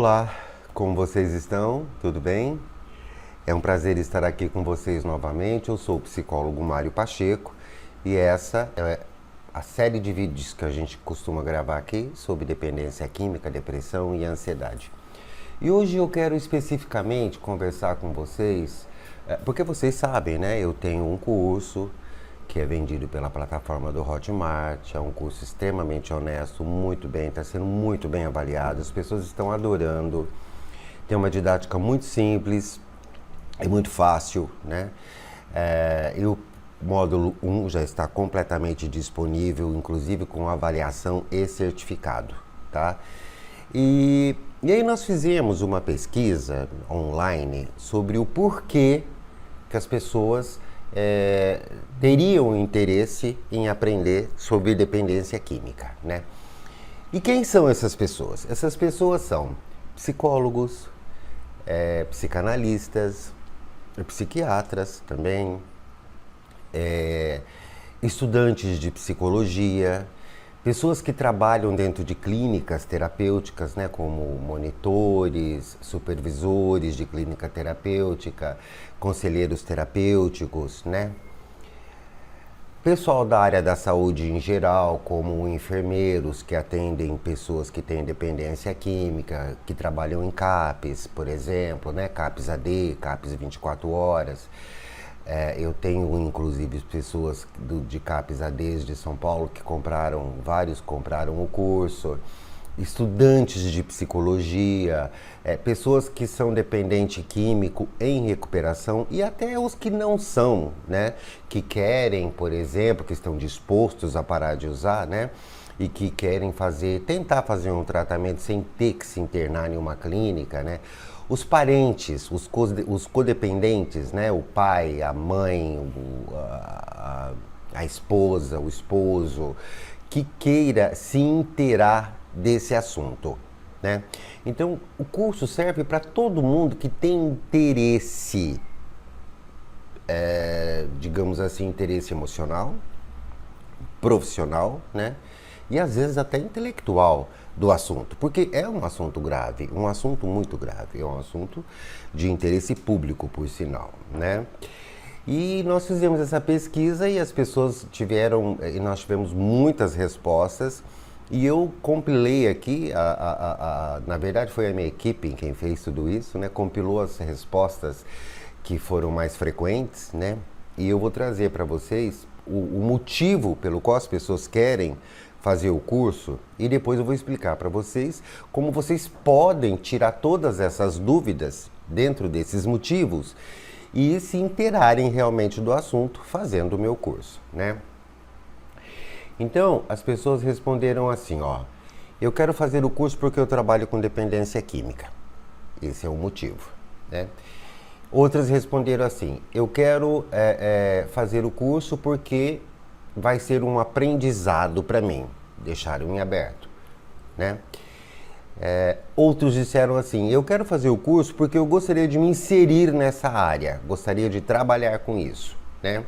Olá, como vocês estão? Tudo bem? É um prazer estar aqui com vocês novamente. Eu sou o psicólogo Mário Pacheco e essa é a série de vídeos que a gente costuma gravar aqui sobre dependência química, depressão e ansiedade. E hoje eu quero especificamente conversar com vocês, porque vocês sabem, né? Eu tenho um curso que é vendido pela plataforma do Hotmart, é um curso extremamente honesto, muito bem, está sendo muito bem avaliado, as pessoas estão adorando, tem uma didática muito simples e muito fácil, né? E o módulo 1 já está completamente disponível, inclusive com avaliação e certificado, tá? E aí nós fizemos uma pesquisa online sobre o porquê que as pessoas teriam interesse em aprender sobre dependência química, né? E quem são essas pessoas? Essas pessoas são psicólogos, psicanalistas, psiquiatras também, estudantes de psicologia, pessoas que trabalham dentro de clínicas terapêuticas, né, como monitores, supervisores de clínica terapêutica, conselheiros terapêuticos, né? Pessoal da área da saúde em geral, como enfermeiros que atendem pessoas que têm dependência química, que trabalham em CAPS, por exemplo, né? CAPS AD, CAPS 24 horas. Eu tenho, inclusive, pessoas de CAPS AD de São Paulo que vários compraram o curso, estudantes de psicologia, pessoas que são dependentes químico em recuperação e até os que não são, né? Que querem, por exemplo, que estão dispostos a parar de usar, né? E que querem tentar fazer um tratamento sem ter que se internar em uma clínica, né? Os parentes, os codependentes, né? O pai, a mãe, a esposa, o esposo, que queira se inteirar desse assunto, né? Então, o curso serve para todo mundo que tem interesse, digamos assim, interesse emocional, profissional, né? E às vezes até intelectual do assunto, porque é um assunto grave, um assunto muito grave, é um assunto de interesse público, por sinal, né? E nós fizemos essa pesquisa e as pessoas e nós tivemos muitas respostas e eu compilei aqui, na verdade foi a minha equipe quem fez tudo isso, né? Compilou as respostas que foram mais frequentes, né? E eu vou trazer para vocês o motivo pelo qual as pessoas querem fazer o curso e depois eu vou explicar para vocês como vocês podem tirar todas essas dúvidas dentro desses motivos e se inteirarem realmente do assunto fazendo o meu curso, né? Então, as pessoas responderam assim, ó: eu quero fazer o curso porque eu trabalho com dependência química. Esse é o motivo, né? Outras responderam assim: eu quero fazer o curso porque vai ser um aprendizado para mim. Deixaram em aberto, né? Outros disseram assim: eu quero fazer o curso porque eu gostaria de me inserir nessa área, gostaria de trabalhar com isso, né?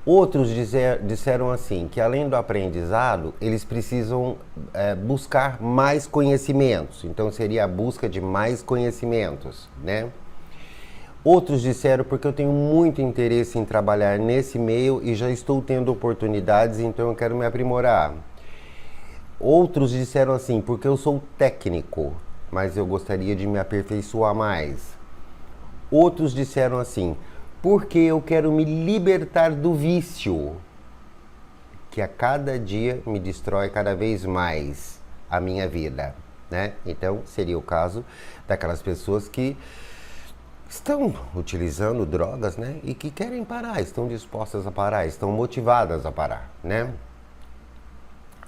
Outros disseram assim, que além do aprendizado, eles precisam buscar mais conhecimentos, então seria a busca de mais conhecimentos, né? Outros disseram porque eu tenho muito interesse em trabalhar nesse meio e já estou tendo oportunidades, então eu quero me aprimorar. Outros disseram assim, porque eu sou técnico, mas eu gostaria de me aperfeiçoar mais. Outros disseram assim, porque eu quero me libertar do vício, que a cada dia me destrói cada vez mais a minha vida, né? Então, seria o caso daquelas pessoas que estão utilizando drogas, né? E que querem parar, estão dispostas a parar, estão motivadas a parar, né?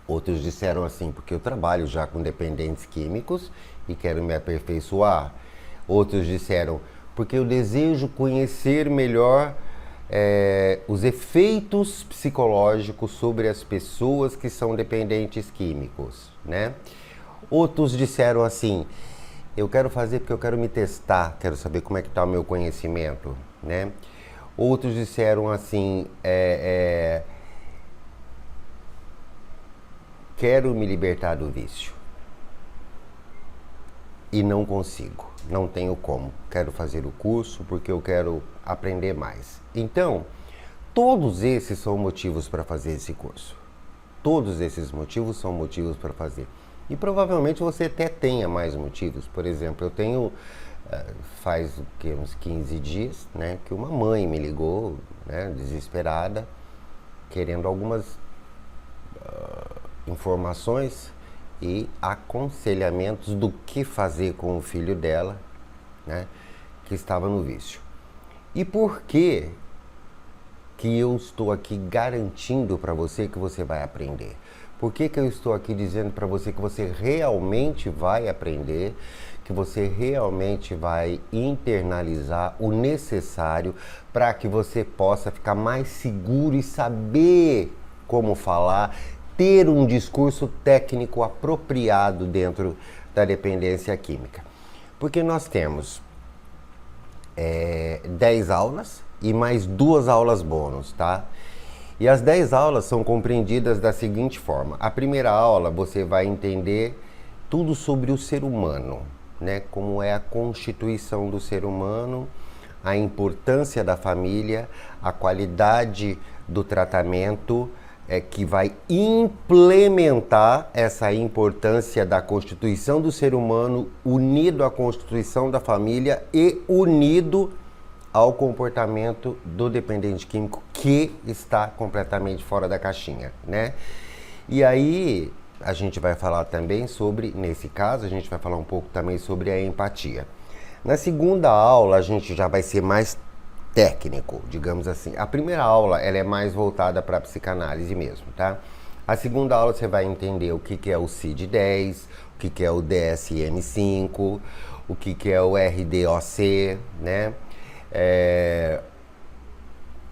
Outros disseram assim, porque eu trabalho já com dependentes químicos e quero me aperfeiçoar. Outros disseram, porque eu desejo conhecer melhor os efeitos psicológicos sobre as pessoas que são dependentes químicos, né? Outros disseram assim, eu quero fazer porque eu quero me testar, quero saber como é que está o meu conhecimento, né? Outros disseram assim, quero me libertar do vício. e não consigo, não tenho como. Quero fazer o curso porque eu quero aprender mais. Então, todos esses são motivos para fazer esse curso. Todos esses motivos são motivos para fazer. E provavelmente você até tenha mais motivos. Por exemplo, eu tenho, faz uns 15 dias, né, que uma mãe me ligou, né, desesperada, querendo algumas informações e aconselhamentos do que fazer com o filho dela, né, que estava no vício. E por que eu estou aqui garantindo para você que você vai aprender? Por que eu estou aqui dizendo para você que você realmente vai aprender, que você realmente vai internalizar o necessário para que você possa ficar mais seguro e saber como falar, ter um discurso técnico apropriado dentro da dependência química? Porque nós temos 10 aulas e mais 2 aulas bônus, tá? E as 10 aulas são compreendidas da seguinte forma. A primeira aula você vai entender tudo sobre o ser humano, né? Como é a constituição do ser humano, a importância da família, a qualidade do tratamento que vai implementar essa importância da constituição do ser humano unido à constituição da família e unido ao comportamento do dependente químico que está completamente fora da caixinha, né? E aí a gente vai falar também sobre, nesse caso, a gente vai falar um pouco também sobre a empatia. Na segunda aula a gente já vai ser mais técnico, digamos assim. A primeira aula ela é mais voltada para a psicanálise mesmo, tá? A segunda aula você vai entender o que é o CID-10, o que é o DSM-5, o que é o RDOC, né?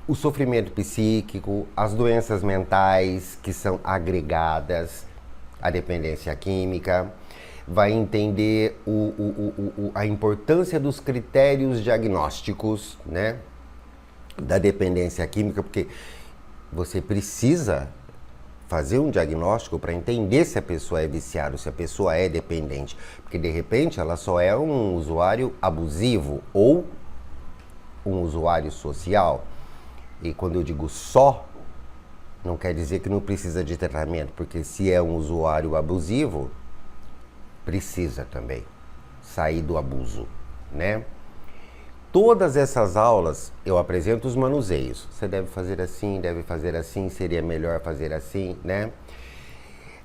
O sofrimento psíquico, as doenças mentais que são agregadas à dependência química, vai entender a importância dos critérios diagnósticos, né, da dependência química, porque você precisa fazer um diagnóstico para entender se a pessoa é viciada, se a pessoa é dependente, porque de repente ela só é um usuário abusivo ou um usuário social. E quando eu digo só, não quer dizer que não precisa de tratamento, porque se é um usuário abusivo, precisa também sair do abuso, né? Todas essas aulas eu apresento os manuseios. Você deve fazer assim, seria melhor fazer assim, né?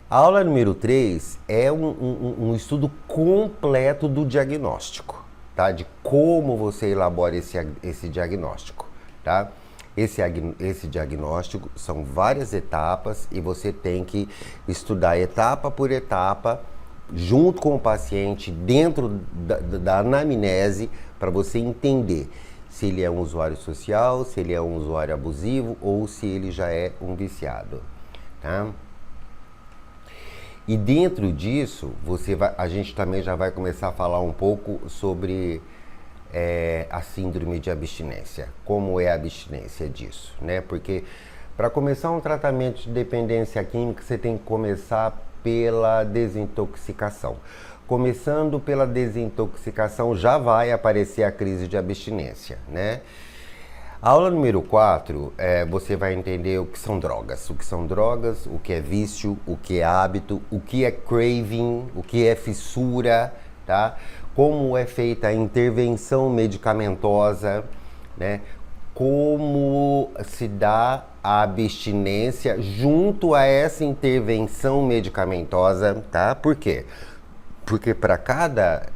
A aula número 3 é um estudo completo do diagnóstico, tá? De como você elabora esse diagnóstico, tá? Esse diagnóstico são várias etapas e você tem que estudar etapa por etapa, junto com o paciente, dentro da anamnese, para você entender se ele é um usuário social, se ele é um usuário abusivo ou se ele já é um viciado, tá? E dentro disso, a gente também já vai começar a falar um pouco sobre a síndrome de abstinência, como é a abstinência disso, né? Porque para começar um tratamento de dependência química, você tem que começar pela desintoxicação. Começando pela desintoxicação, já vai aparecer a crise de abstinência, né? A aula número 4, você vai entender o que são drogas. O que são drogas, o que é vício, o que é hábito, o que é craving, o que é fissura, tá? Como é feita a intervenção medicamentosa, né? Como se dá a abstinência junto a essa intervenção medicamentosa, tá? Por quê? Porque para cada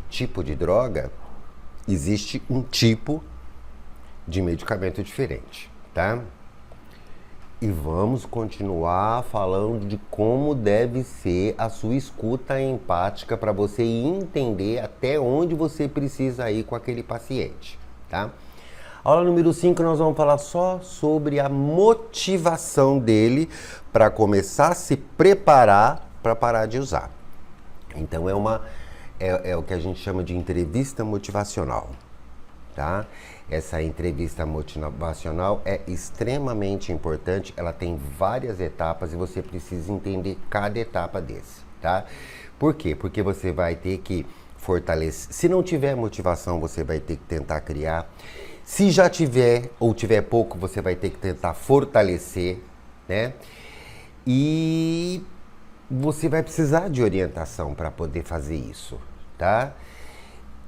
tipo de droga existe um tipo de medicamento diferente, tá? E vamos continuar falando de como deve ser a sua escuta empática para você entender até onde você precisa ir com aquele paciente, tá? Aula número 5, nós vamos falar só sobre a motivação dele para começar a se preparar para parar de usar. Então é o que a gente chama de entrevista motivacional, tá? Essa entrevista motivacional é extremamente importante, ela tem várias etapas e você precisa entender cada etapa desse, tá? Por quê? Porque você vai ter que fortalecer. Se não tiver motivação, você vai ter que tentar criar. Se já tiver ou tiver pouco, você vai ter que tentar fortalecer, né? E você vai precisar de orientação para poder fazer isso, tá?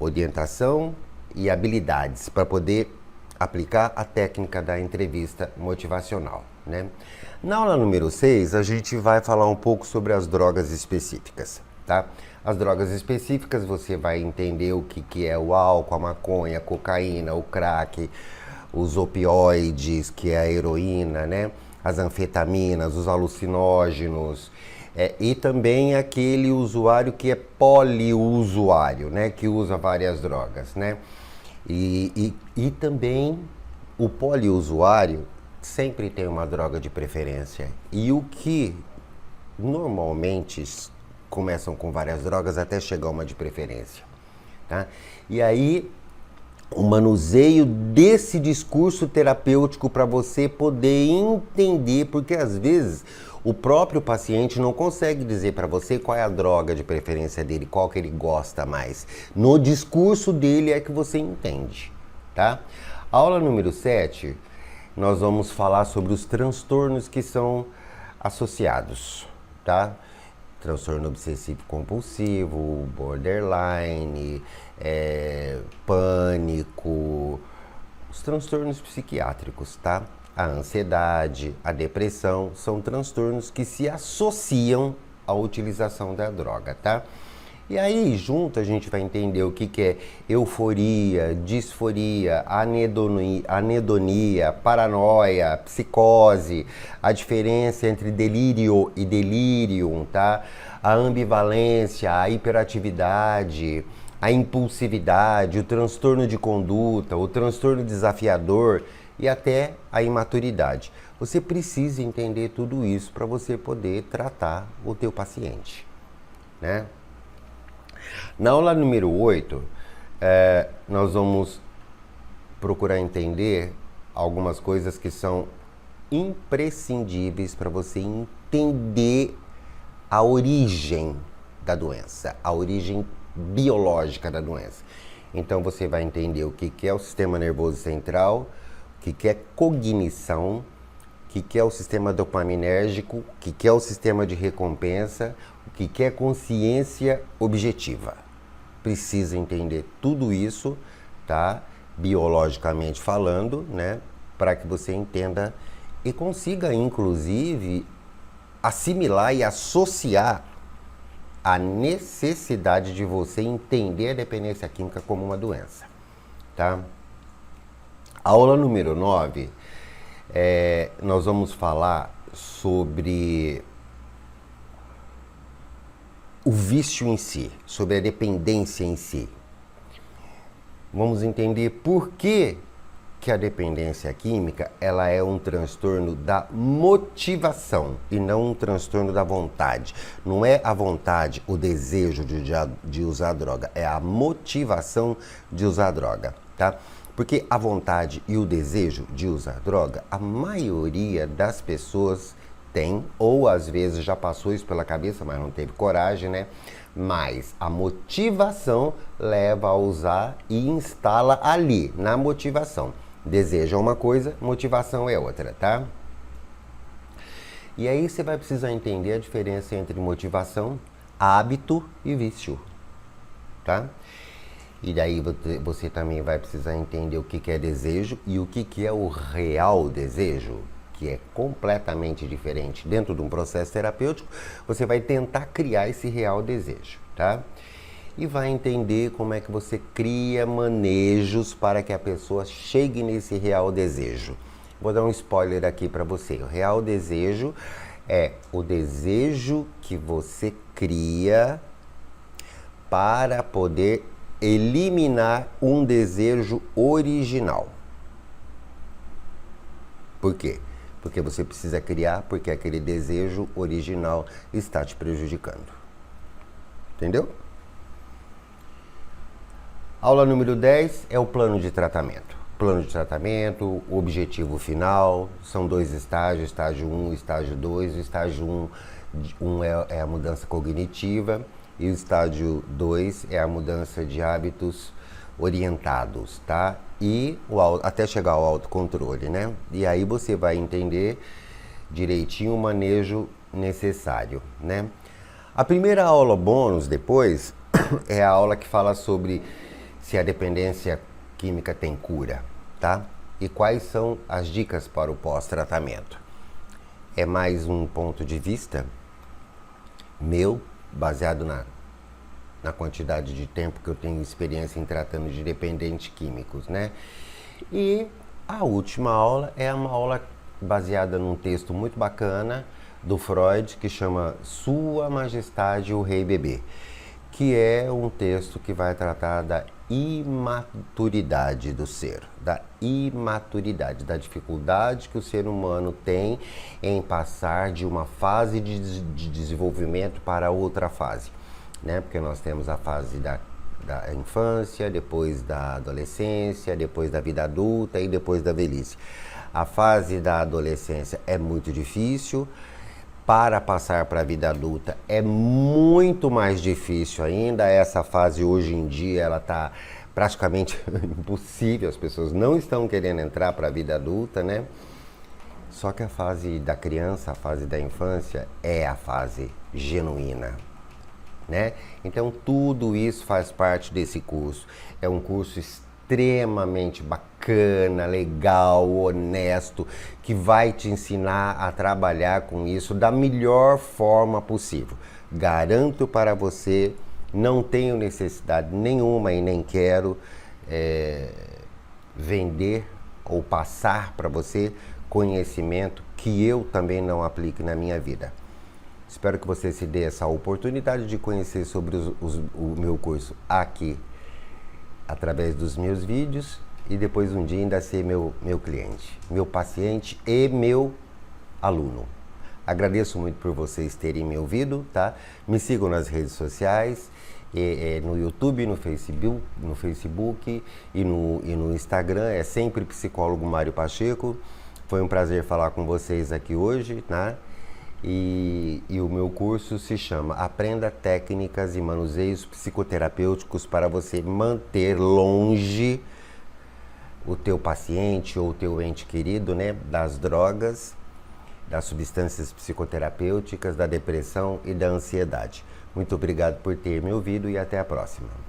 Orientação e habilidades para poder aplicar a técnica da entrevista motivacional, né? Na aula número 6, a gente vai falar um pouco sobre as drogas específicas, tá? As drogas específicas, você vai entender o que é o álcool, a maconha, a cocaína, o crack, os opioides, que é a heroína, né? As anfetaminas, os alucinógenos, e também aquele usuário que é poliusuário, né? Que usa várias drogas, né? E também o poliusuário sempre tem uma droga de preferência. E o que normalmente começam com várias drogas até chegar uma de preferência, tá? E aí, o manuseio desse discurso terapêutico para você poder entender, porque às vezes o próprio paciente não consegue dizer para você qual é a droga de preferência dele, qual que ele gosta mais. No discurso dele é que você entende, tá? Aula número 7, nós vamos falar sobre os transtornos que são associados, tá? Transtorno obsessivo compulsivo, borderline, pânico, os transtornos psiquiátricos, tá? A ansiedade, a depressão, são transtornos que se associam à utilização da droga, tá? E aí, junto, a gente vai entender o que é euforia, disforia, anedonia, paranoia, psicose, a diferença entre delírio e delirium, tá? A ambivalência, a hiperatividade, a impulsividade, o transtorno de conduta, o transtorno desafiador e até a imaturidade. Você precisa entender tudo isso para você poder tratar o teu paciente, né? Na aula número 8, nós vamos procurar entender algumas coisas que são imprescindíveis para você entender a origem da doença, a origem biológica da doença. Então você vai entender o que é o sistema nervoso central, o que é cognição, o que é o sistema dopaminérgico, o que é o sistema de recompensa, o que é consciência objetiva. Precisa entender tudo isso, tá? Biologicamente falando, né? Para que você entenda e consiga, inclusive, assimilar e associar a necessidade de você entender a dependência química como uma doença, tá? Aula número 9, nós vamos falar sobre o vício em si, sobre a dependência em si. Vamos entender por que a dependência química ela é um transtorno da motivação e não um transtorno da vontade. Não é a vontade, o desejo de usar droga, é a motivação de usar droga, tá? Porque a vontade e o desejo de usar droga, a maioria das pessoas tem, ou às vezes já passou isso pela cabeça, mas não teve coragem, né? Mas a motivação leva a usar e instala ali, na motivação. Desejo é uma coisa, motivação é outra, tá? E aí você vai precisar entender a diferença entre motivação, hábito e vício, tá? E daí você também vai precisar entender o que é desejo e o que é o real desejo, que é completamente diferente. Dentro de um processo terapêutico, você vai tentar criar esse real desejo, tá? E vai entender como é que você cria manejos para que a pessoa chegue nesse real desejo. Vou dar um spoiler aqui para você. O real desejo é o desejo que você cria para poder eliminar um desejo original. Por quê? Porque você precisa criar, porque aquele desejo original está te prejudicando. Entendeu? Aula número 10 é o plano de tratamento. Plano de tratamento, o objetivo final, são 2 estágios, estágio 1 e estágio 2. O estágio 1 é a mudança cognitiva, e o estágio 2 é a mudança de hábitos orientados, tá? E até chegar ao autocontrole, né? E aí você vai entender direitinho o manejo necessário, né? A primeira aula bônus depois é a aula que fala sobre se a dependência química tem cura, tá? E quais são as dicas para o pós-tratamento. É mais um ponto de vista meu, baseado na quantidade de tempo que eu tenho experiência em tratando de dependentes químicos, né? E a última aula é uma aula baseada num texto muito bacana do Freud, que chama Sua Majestade o Rei Bebê, que é um texto que vai tratar da imaturidade do ser, da imaturidade, da dificuldade que o ser humano tem em passar de uma fase de desenvolvimento para outra fase, né? Porque nós temos a fase da infância, depois da adolescência, depois da vida adulta e depois da velhice. A fase da adolescência é muito difícil. Para passar para a vida adulta é muito mais difícil ainda. Essa fase hoje em dia ela está praticamente impossível, as pessoas não estão querendo entrar para a vida adulta, né? Só que a fase da criança, a fase da infância é a fase genuína, né? Então tudo isso faz parte desse curso. É um curso extremamente bacana, legal, honesto, que vai te ensinar a trabalhar com isso da melhor forma possível. Garanto para você, não tenho necessidade nenhuma e nem quero vender ou passar para você conhecimento que eu também não aplique na minha vida. Espero que você se dê essa oportunidade de conhecer sobre o meu curso aqui, através dos meus vídeos, e depois um dia ainda ser meu cliente, meu paciente e meu aluno. Agradeço muito por vocês terem me ouvido, tá? Me sigam nas redes sociais, no YouTube, no Facebook e no Instagram, é sempre Psicólogo Mário Pacheco. Foi um prazer falar com vocês aqui hoje, né? E o meu curso se chama Aprenda Técnicas e Manuseios Psicoterapêuticos para você manter longe o teu paciente ou o teu ente querido, né, das drogas, das substâncias psicoterapêuticas, da depressão e da ansiedade. Muito obrigado por ter me ouvido e até a próxima.